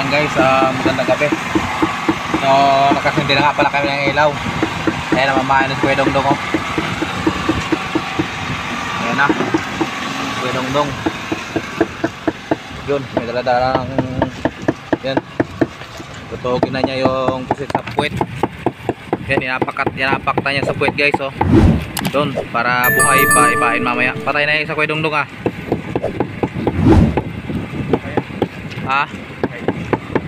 Guys, magandang gabi. So, nakasindi na nga pala kami ng ilaw. Ayan, namamayan na si Kuya Dongdong, oh. Ayan na, Kuya Dongdong. Yun, may dala-dalang yan, tutugin na niya yung pusit sa puwet. Yan, inapakta niya sa puwet, guys, oh. Doon, para buhay pa, ipain mamaya. Patay na yung sa Kuya Dongdong, ah. Ha?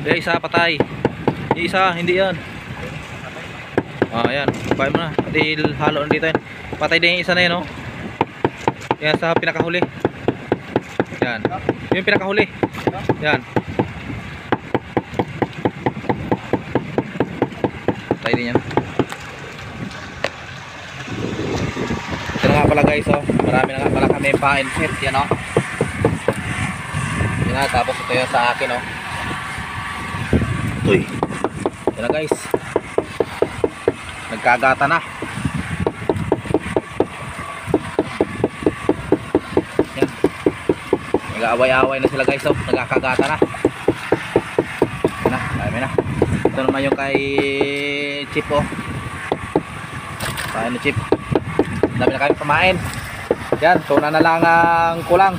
Yung isa patay. Yung isa hindi yan. Ayan, patay mo na. Pati halo dito yan. Patay din yung isa na yan, oh. Yan sa pinakahuli. Yan. Yung pinakahuli. Yan. Patay din yan. Ito na nga pala, guys, oh. Marami na nga pala kami pa-inset. Yan, oh. Yan na, tapos ito yung sa akin, oh. Uy, yan na, guys, nagkagata na. Yan, nag-aaway-aaway na sila, guys, oh. Nagkakagata na. Yan na, dami na. Ito naman yung kay Chip, oh. Paano, Chip? Dami na kami pamain. Yan, tuna na lang ang kulang.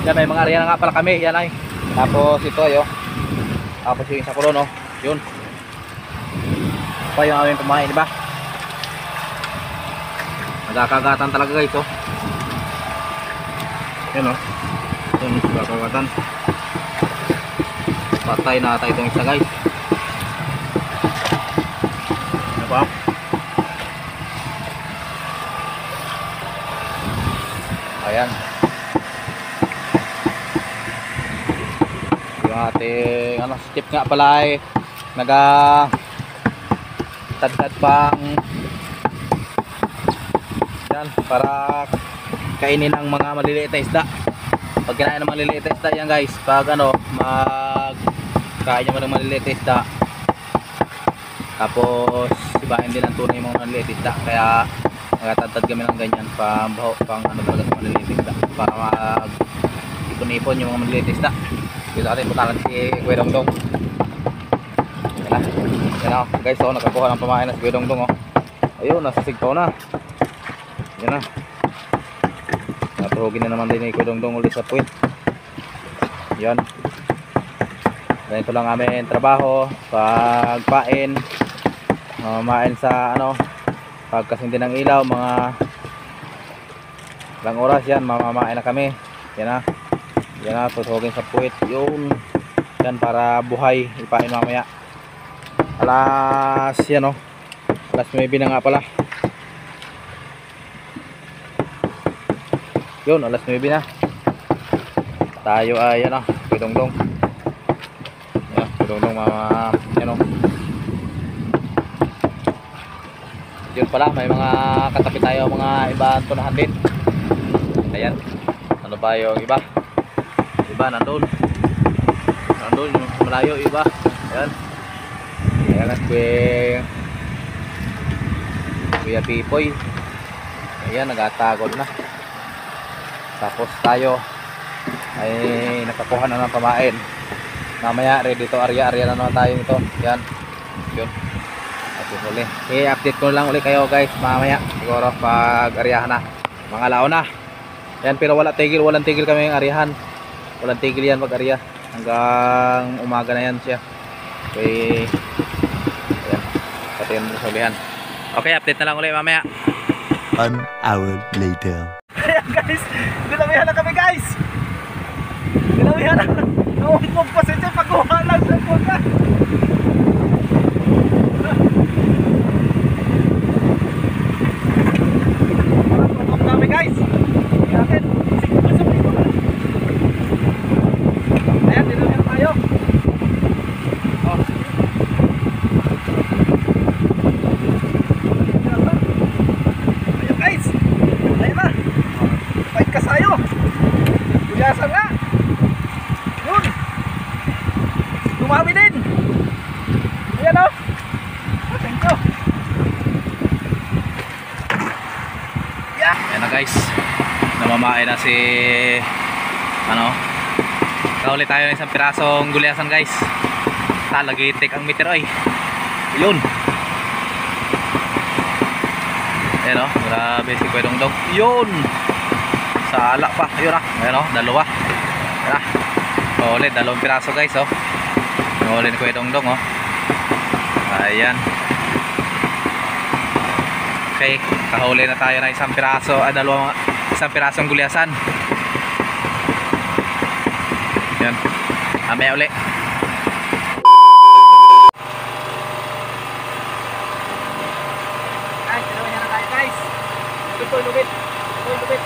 Yan, may mga area na nga pala kami. Yan ay, tapos ito ay, oh. Tapos yung isa ko doon, oh. Yun. Pa yung aming pamain, diba? Nagkakagatan talaga, guys, oh. Yan, oh. Yun, nagkakagatan. Patay na ata itong isa, guys. Ano ba? Ayan. Yung ating skip nga pala ay tadtad pang yan para kainin ang mga maliliit na isda. Pag kinain ng maliliit na isda yan, guys, pag magkain naman ng maliliit na isda, tapos ibahin din ang tunay yung mga maliliit na isda, kaya nagtatad kami ng ganyan pang talaga sa maliliit na isda para mag-ipon-ipon yung mga maliliit na isda. Dito atin putalan si Kuya Dongdong. Yan na, guys, oh, nakakuha ng pamain na si Kuya Dongdong, oh. Ayun, nasa sigpaw na. Yan na. Natuhugin na naman din ni Kuya Dongdong ulit sa puwit. Yan. Ganito lang amin trabaho. Pagpain, mamain sa pagkasindi ng ilaw, mga ilang oras yan, mamamain na kami. Yan na. Yan na, tutugin sa puwit. Yun. Yan, para buhay, ipain mamaya. Alas, yan, oh. Alas 9 na nga pala. Yun, alas 9 na. Tayo ay, yan, oh, Kuya Dongdong. Yan, Kuya Dongdong, yan, oh. Yun pala, may mga katabi tayo, mga ibang tunahan din. Ayan. Ano ba yung iba? Iba nandun yung malayo, iba. Ayan, ayan at Kuya Pipoy. Ayan, nagatagod na. Tapos tayo ay nakakuha na ng pamain. Mamaya ready to area na naman tayo nito. Yan, yun. At uli, i-update ko lang ulit kayo, guys, mamaya siguro pag aryahan na, mga laon na. Yan, pero walang tigil kami yung aryahan. Walang tigil yan pag arya. Hanggang umaga na yan siya. Okay. Ayan. Pati yung sabihan. Okay, update na lang ulit mamaya. 1 hour later. Ayan guys, dinawihan na kami guys. Dinawihan na. Naumpog pa si Chef, pagkuha lang sa puta. Tutok kami guys. Ayan, pasok dito. Ayan, dinawihan na tayo. Oh. Ayan guys. Ayan na. Fight ka sayo. Buyasan nga. Yun. Dumami din. Ayan o. Thank you. Yeah. Ayan na guys. Namamain na si kahuli tayo ng isang pirasong gulyasan guys. Talagitik ang meter oy. Yun. Ayan o. Grabe si Kuya Dongdong. Yun. Sala pa. Ayun ah. Ayan o. Dalawa. Ayan ah. Kahuli. Dalawang piraso guys o. Kahuli ni Kuya Dongdong o. Ayan. Okay. Kahuli na tayo ng isang piraso. Isang pirasong gulyasan. Ayan. Mamaya uli. Guys, dalawa na tayo guys. Lubit. Lubit.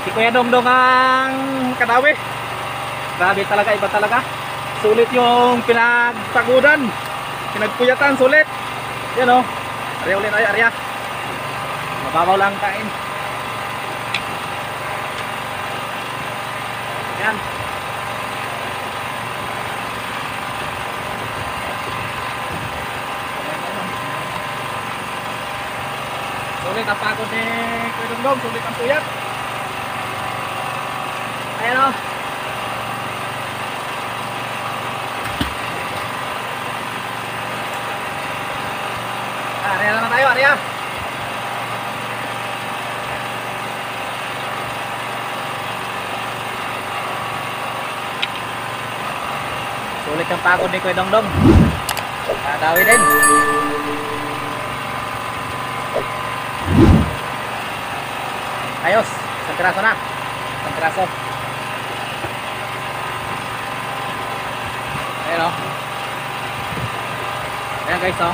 Si Kuya Dongdong ang kadawi. Grabe talaga, iba talaga. Sulit yung pinagpagudan. Pinagpuyatan, sulit. Yan o. Arya ulit tayo, arya. Mababaw lang kain. Yan. Sulit ang pagod ni Kuya Dongdong. Sulit ang puyat. Ayan o. Arya naman tayo, arya. Sulit ang pagod ni Kuya Dongdong. Kadawi din. Ayos, isang piraso na. Isang piraso. Ayan o. Ayan guys o.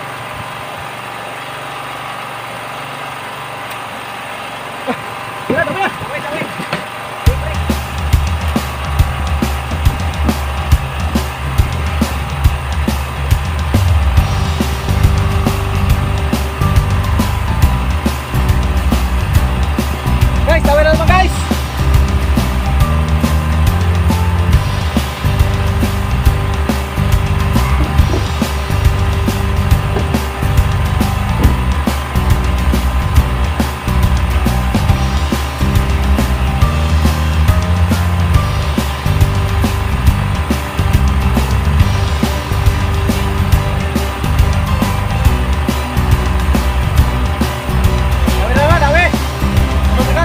Ayan, dami na. Dami, dami. Guys, dami na naman guys. Dami na naman, dami. Ano,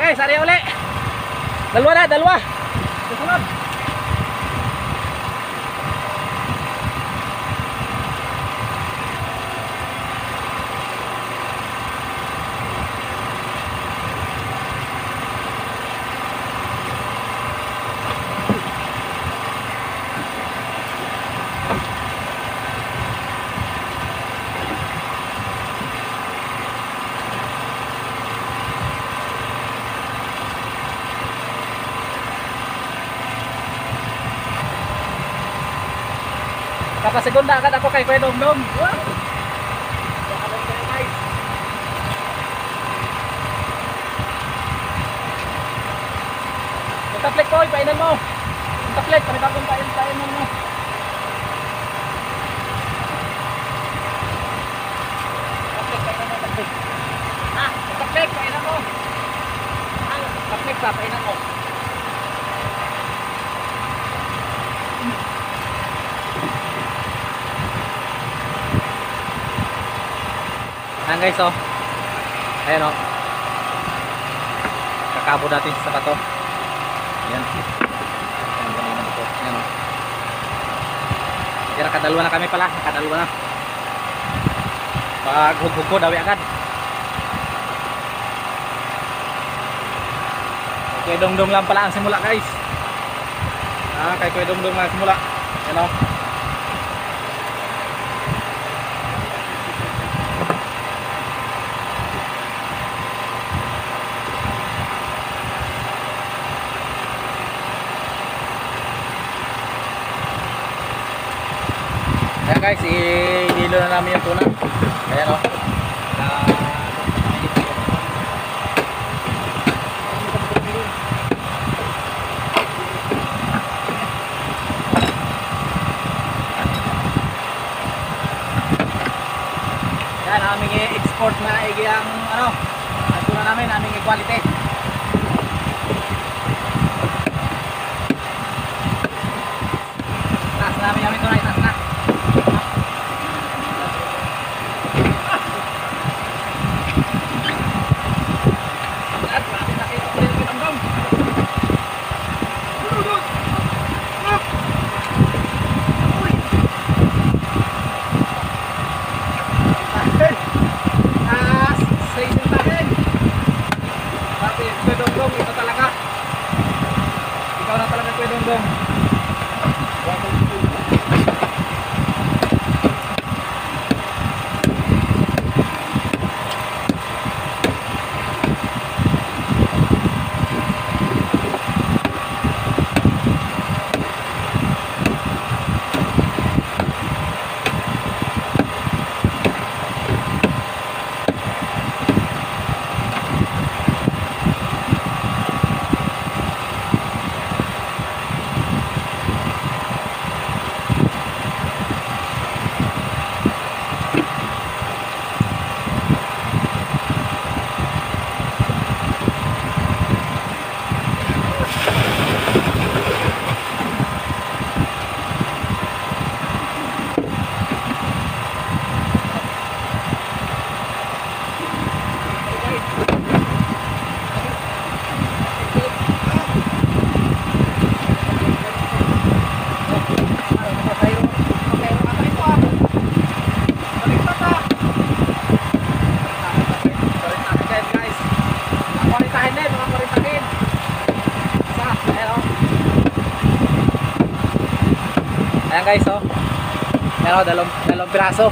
guys, ari uli. Dalawa na, dalawa. Susunod. Kapasegunda agad ako kay Kuya Dongdong. Wow! Guys. Yung taplik ko, ipainan mo. Yung taplik, panibagong painan mo. Taplik, painan mo, taplik. Ha? Yung taplik, painan mo. Taplik pa, painan mo. Ayan guys, oh. Ayan, oh. Kakabo natin sa bato. Ayan. Ayan, ganun na ito. Ayan, oh. Kaya nakadalwa na kami pala. Nakadalwa na. Pag hug-hug ko, dawi agad. Kay Kuya Dongdong lang pala ang simula guys. Kay Kuya Dongdong lang ang simula. Ayan, oh. Ayan guys, ihilo na namin yung tuna. Ayan, oh. Yan, aming i-export na ang ano, ang tuna namin, aming i-quality. Taas namin yung tuna, itaas na. Ito talaga. Ikaw na talaga Kuya Dongdong. Ayan guys, oh. Meron dalawang piraso.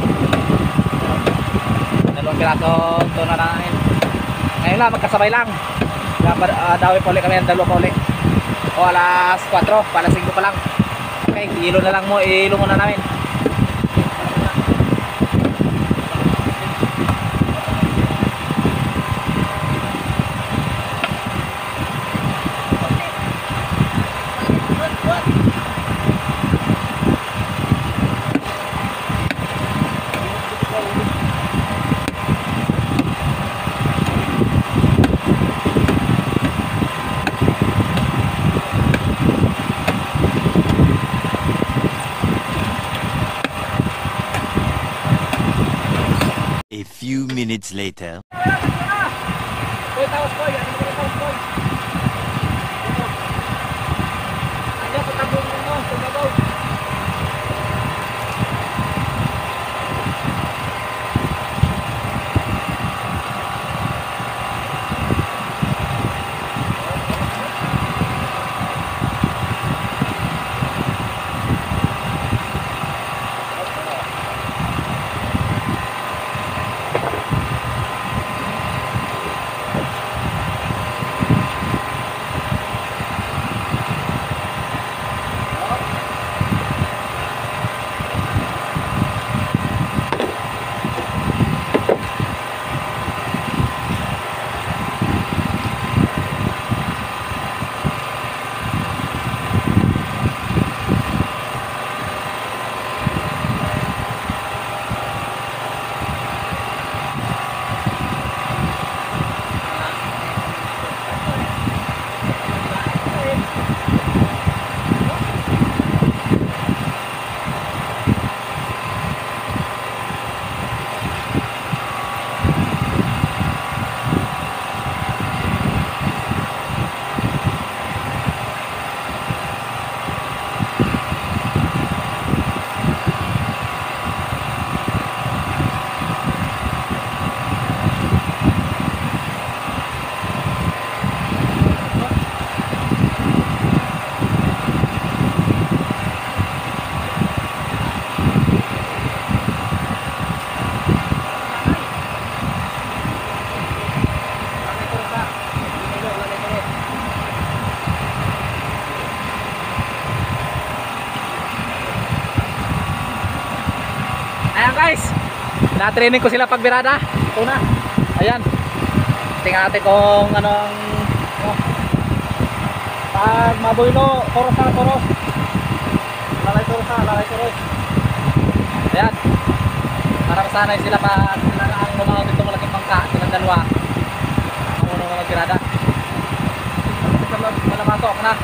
Dalawang piraso tuna namin. Ngayon lang, magkasabay lang. Dawi pa ulit kami ng dalawa pa ulit. O alas 4, alas 5 pa lang. Okay, ihilo na lang mo, ihilo muna namin. A few minutes later. Boy, tawas boy, ano ba tawas boy? Ayan guys, na-training ko sila pagbirada. Ito na. Ayan. Tingnan natin kung anong pag mabuino, toros na toros. Lalay toros na, lalay toros. Ayan. Para masanay sila pa sila na ang lumaw dito malaking bangka. Silang dalawa. Ang unang mga birada. Malamato ako na.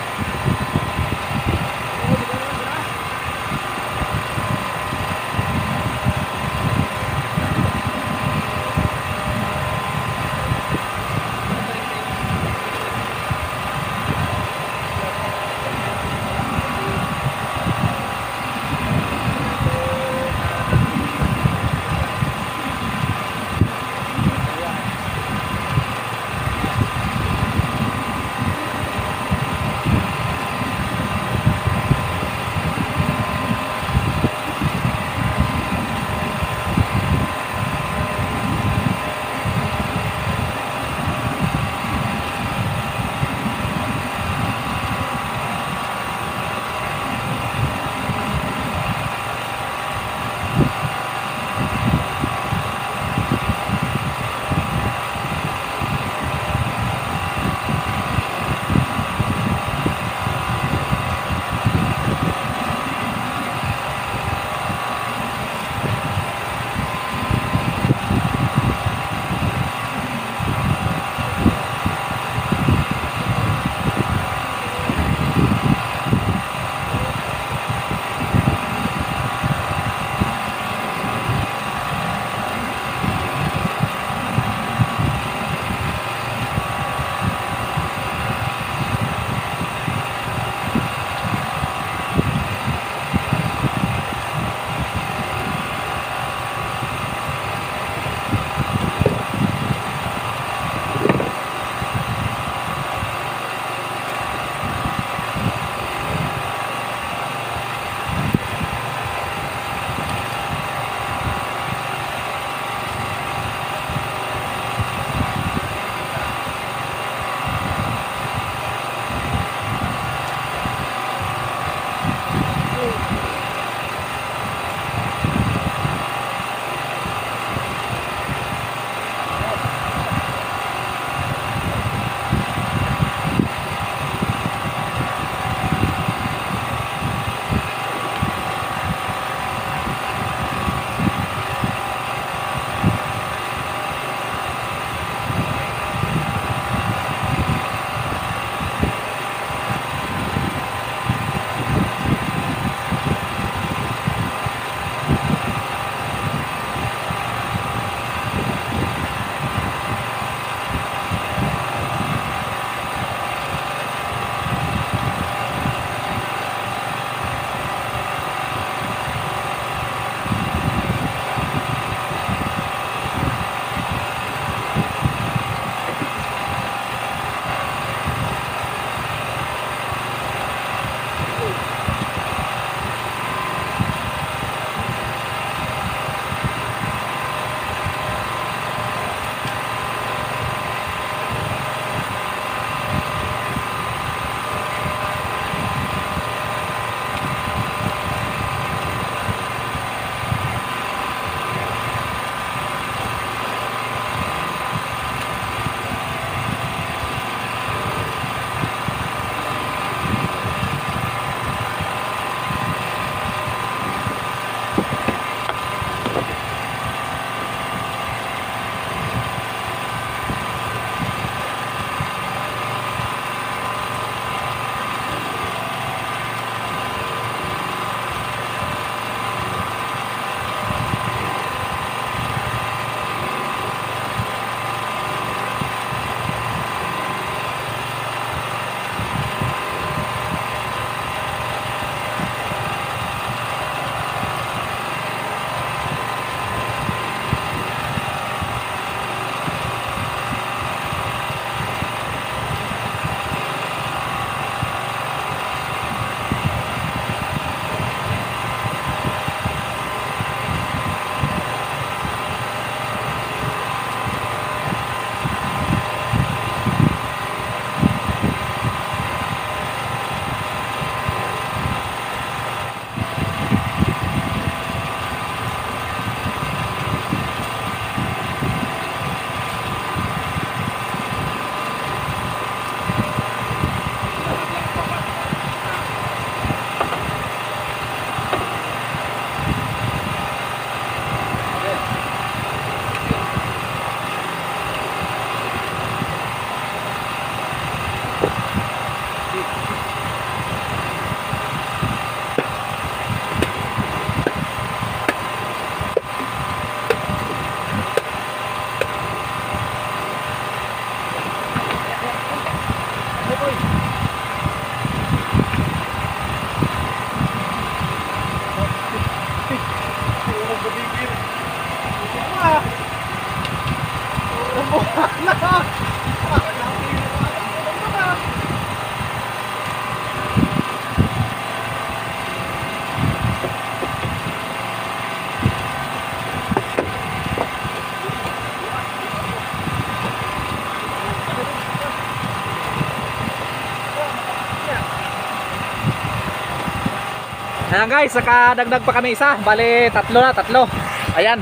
Ayan guys, nakadagdag pa kami isa. Bali, tatlo. Ayan.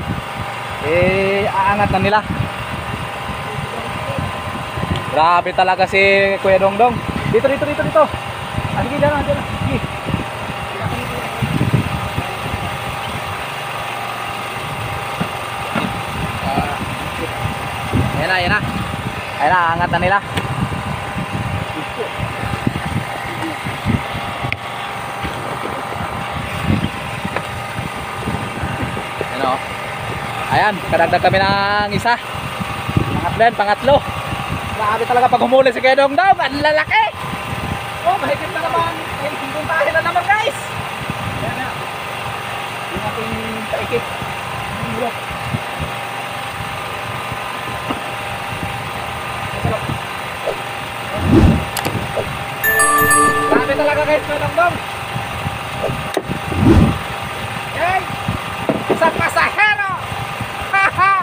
Aangat na nila. Grabe talaga si Kuya Dongdong. Dito. Ah, sige, dyan na. Sige. Ayan na. Aangat na nila. Ayan, kadagdag kami ng isa. Pangatlo. Grabe talaga pag humuli si Kuya Dongdong. Ang lalaki. Oh, mahigit na naman. May hinguntahin na naman guys. Ayan na. Yung ating paikit. Grabe talaga guys Kuya Dongdong. Hey! Isang pasahero! Haha!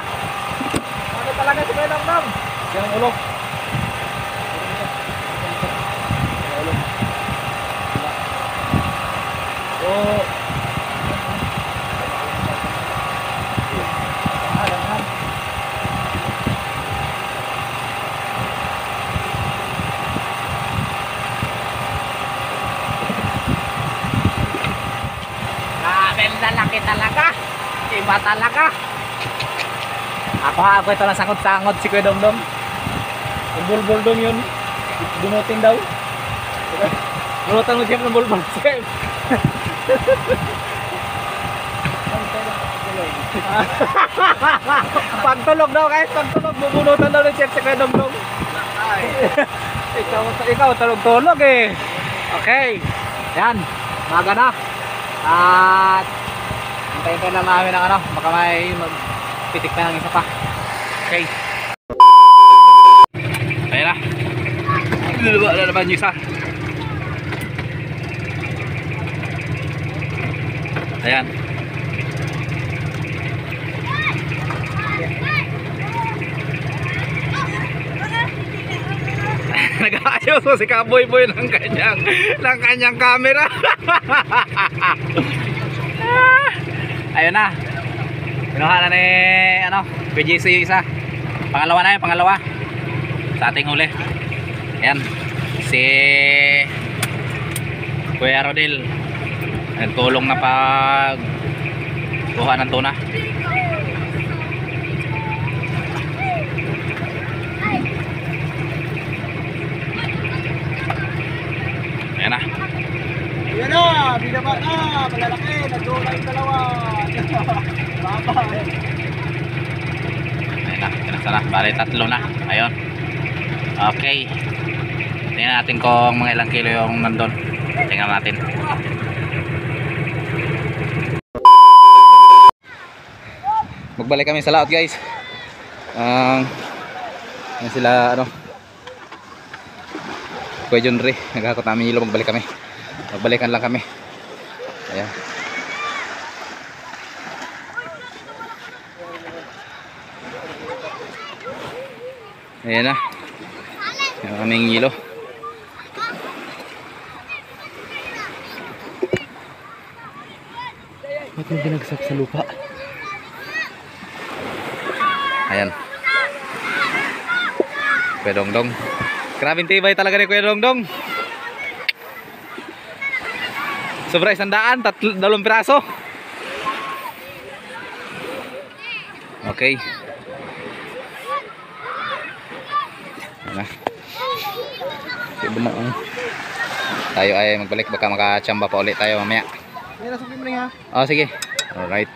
Grabe talaga si Kuya Dongdong. Yan ang ulo. Oh. Lalaki talaga. Iba talaga. Ako ito lang sangot-sangot si Kuya Dongdong. Yung bulbul dong yun. Bunutin daw. Bunutan mo siya ng bulbul. Pagtulog daw guys. Pagtulog. Bubunutan daw ng chef si Kuya Dongdong. Ikaw tulog-tulog eh. Okay. Yan. Maga na. At hintayin na namin ng ano, baka may magpitik pa ng isa pa. Okay. Ayan na. Luluwa na naman yung isa. Ayan. Nag-aayos mo si Kaboy-boy ng kanyang camera. Ayun na. Pinuha na ni PGC yung isa. Pangalawa na yun, pangalawa. Sa ating huli. Ayan. Si Kuya Rodel. Nagtulong na pag kuha ng tuna. Ayan na. Ayan na, binaba na, malalaki, nagdula yung dalawa. Bye-bye. Ayan na, pinasa na. Bali, 3 na. Ayun. Okay. Tingnan natin kung mga ilang kilo yung nandun. Tingnan natin. Magbalik kami sa laot guys. Yan sila Kuya John Ray, naghakot namin hilo, magbalik kami. Magbalikan lang kami. Ayan. Ayan na. Ayan kaming hilo. Ba't yung binagsak sa lupa? Ayan. Kuya Dongdong. Grabing tibay talaga ni Kuya Dongdong. Sobra 100, 2 piraso. Okay. Ano? Tayo ay magbalik, baka makachamba pa ulit tayo mamaya. May nasukin mo rin ha? Oh sige. Alright.